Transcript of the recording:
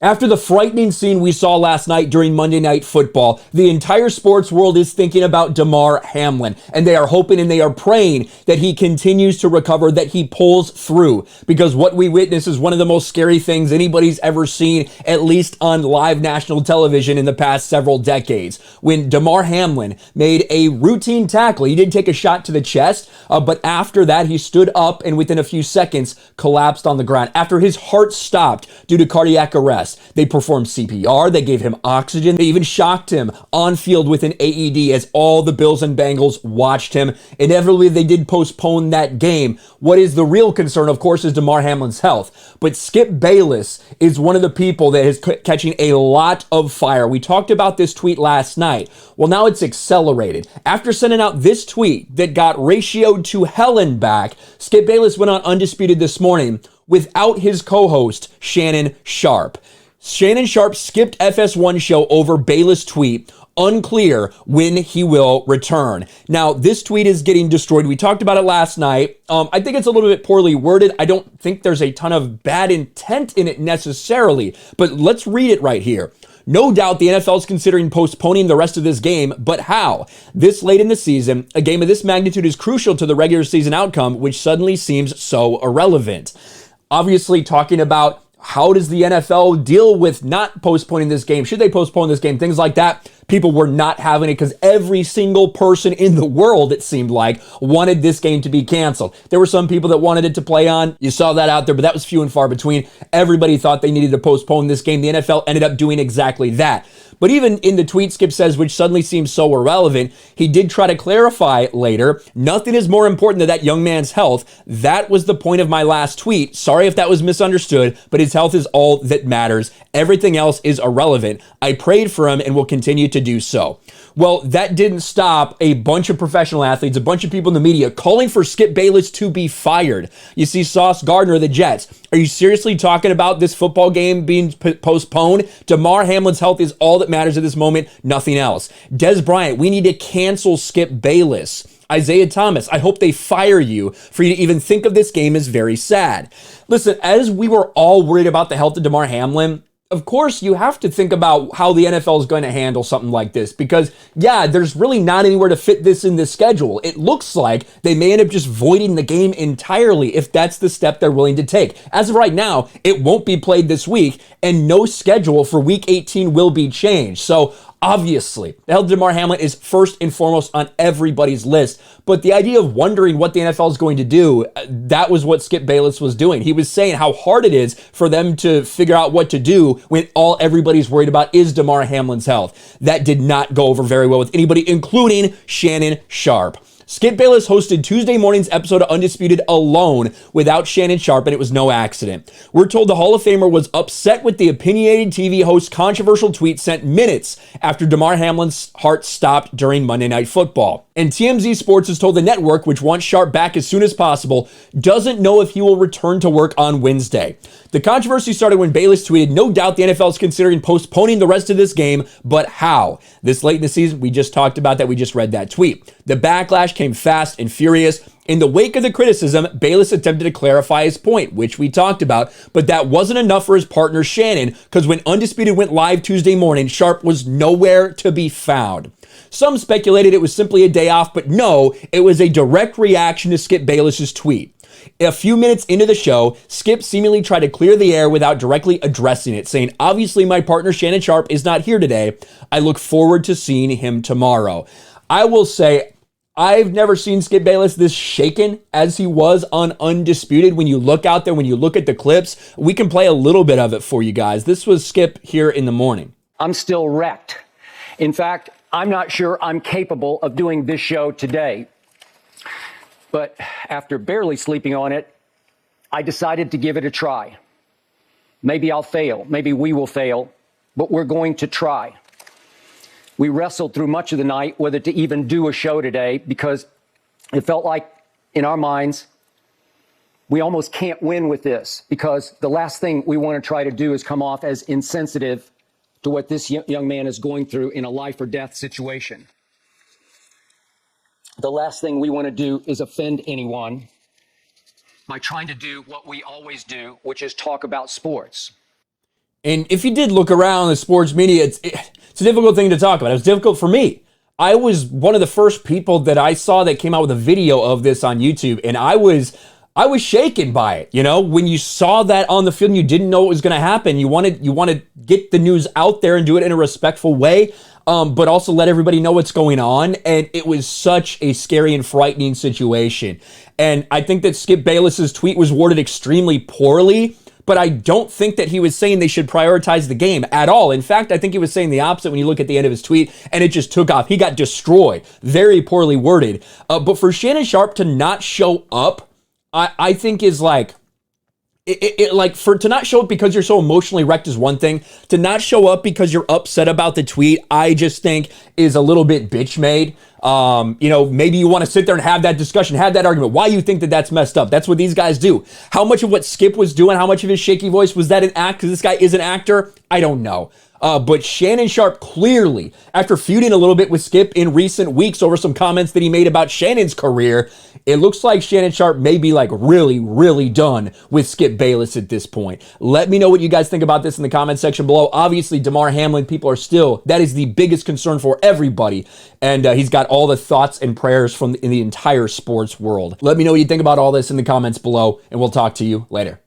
After the frightening scene we saw last night during Monday Night Football, the entire sports world is thinking about Damar Hamlin, and they are hoping and they are praying that he continues to recover, that he pulls through, because what we witness is one of the most scary things anybody's ever seen, at least on live national television in the past several decades. When Damar Hamlin made a routine tackle, he did take a shot to the chest, but after that he stood up and within a few seconds collapsed on the ground after his heart stopped due to cardiac arrest. They performed CPR, they gave him oxygen, they even shocked him on field with an AED as all the Bills and Bengals watched him. Inevitably, they did postpone that game. What is the real concern, of course, is Damar Hamlin's health. But Skip Bayless is one of the people that is catching a lot of fire. We talked about this tweet last night. Well, now it's accelerated. After sending out this tweet that got ratioed to hell and back, Skip Bayless went on Undisputed this morning without his co-host, Shannon Sharpe. Shannon Sharpe skipped FS1 show over Bayless tweet. Unclear when he will return. Now, this tweet is getting destroyed. We talked about it last night. I think it's a little bit poorly worded. I don't think there's a ton of bad intent in it necessarily, but let's read it right here. No doubt the NFL is considering postponing the rest of this game, but how? This late in the season, a game of this magnitude is crucial to the regular season outcome, which suddenly seems so irrelevant. Obviously, talking about how does the NFL deal with not postponing this game? Should they postpone this game? Things like that. People were not having it because every single person in the world, it seemed like, wanted this game to be canceled. There were some people that wanted it to play on. You saw that out there, but that was few and far between. Everybody thought they needed to postpone this game. The NFL ended up doing exactly that. But even in the tweet Skip says, which suddenly seems so irrelevant, he did try to clarify later, nothing is more important than that young man's health. That was the point of my last tweet. Sorry if that was misunderstood, but his health is all that matters. Everything else is irrelevant. I prayed for him and will continue to do so. Well, that didn't stop a bunch of professional athletes, a bunch of people in the media calling for Skip Bayless to be fired. You see Sauce Gardner of the Jets. Are you seriously talking about this football game being postponed? Damar Hamlin's health is all that matters at this moment, nothing else. Des Bryant, we need to cancel Skip Bayless. Isaiah Thomas, I hope they fire you. For you to even think of this game is very sad. Listen, as we were all worried about the health of Damar Hamlin, of course, you have to think about how the NFL is going to handle something like this because, yeah, there's really not anywhere to fit this in the schedule. It looks like they may end up just voiding the game entirely if that's the step they're willing to take. As of right now, it won't be played this week, and no schedule for Week 18 will be changed. So, obviously, the health of Damar Hamlin is first and foremost on everybody's list. But the idea of wondering what the NFL is going to do, that was what Skip Bayless was doing. He was saying how hard it is for them to figure out what to do when all everybody's worried about is Damar Hamlin's health. That did not go over very well with anybody, including Shannon Sharpe. Skip Bayless hosted Tuesday morning's episode of Undisputed alone without Shannon Sharpe, and it was no accident. We're told the Hall of Famer was upset with the opinionated TV host's controversial tweet sent minutes after Damar Hamlin's heart stopped during Monday Night Football. And TMZ Sports has told the network, which wants Sharpe back as soon as possible, doesn't know if he will return to work on Wednesday. The controversy started when Bayless tweeted, no doubt the NFL is considering postponing the rest of this game, but how? This late in the season, we just talked about that. We just read that tweet. The backlash came fast and furious. In the wake of the criticism, Bayless attempted to clarify his point, which we talked about, but that wasn't enough for his partner Shannon, because when Undisputed went live Tuesday morning, Sharpe was nowhere to be found. Some speculated it was simply a day off, but no, it was a direct reaction to Skip Bayless's tweet. A few minutes into the show, Skip seemingly tried to clear the air without directly addressing it, saying, obviously my partner Shannon Sharpe is not here today. I look forward to seeing him tomorrow. I will say, I've never seen Skip Bayless this shaken as he was on Undisputed. When you look out there, when you look at the clips, we can play a little bit of it for you guys. This was Skip here in the morning. I'm still wrecked. In fact, I'm not sure I'm capable of doing this show today. But after barely sleeping on it, I decided to give it a try. Maybe I'll fail. Maybe we will fail, but we're going to try. We wrestled through much of the night whether to even do a show today because it felt like in our minds, we almost can't win with this because the last thing we want to try to do is come off as insensitive to what this young man is going through in a life or death situation. The last thing we want to do is offend anyone by trying to do what we always do, which is talk about sports. And if you did look around the sports media, it's a difficult thing to talk about. It was difficult for me. I was one of the first people that I saw that came out with a video of this on YouTube, and I was shaken by it. You know, when you saw that on the field and you didn't know what was going to happen, you want to get the news out there and do it in a respectful way, but also let everybody know what's going on. And it was such a scary and frightening situation. And I think that Skip Bayless's tweet was worded extremely poorly, but I don't think that he was saying they should prioritize the game at all. In fact, I think he was saying the opposite when you look at the end of his tweet, and it just took off. He got destroyed. Very poorly worded. But for Shannon Sharpe to not show up, I think is like, to not show up because you're so emotionally wrecked is one thing. To not show up because you're upset about the tweet, I just think is a little bit bitch made. You know, maybe you want to sit there and have that discussion, have that argument. Why you think that that's messed up? That's what these guys do. How much of what Skip was doing, how much of his shaky voice, was that an act? Because this guy is an actor? I don't know. But Shannon Sharpe clearly, after feuding a little bit with Skip in recent weeks over some comments that he made about Shannon's career, it looks like Shannon Sharpe may be like really, really done with Skip Bayless at this point. Let me know what you guys think about this in the comment section below. Obviously, Damar Hamlin, people are still, that is the biggest concern for everybody. And he's got all the thoughts and prayers in the entire sports world. Let me know what you think about all this in the comments below, and we'll talk to you later.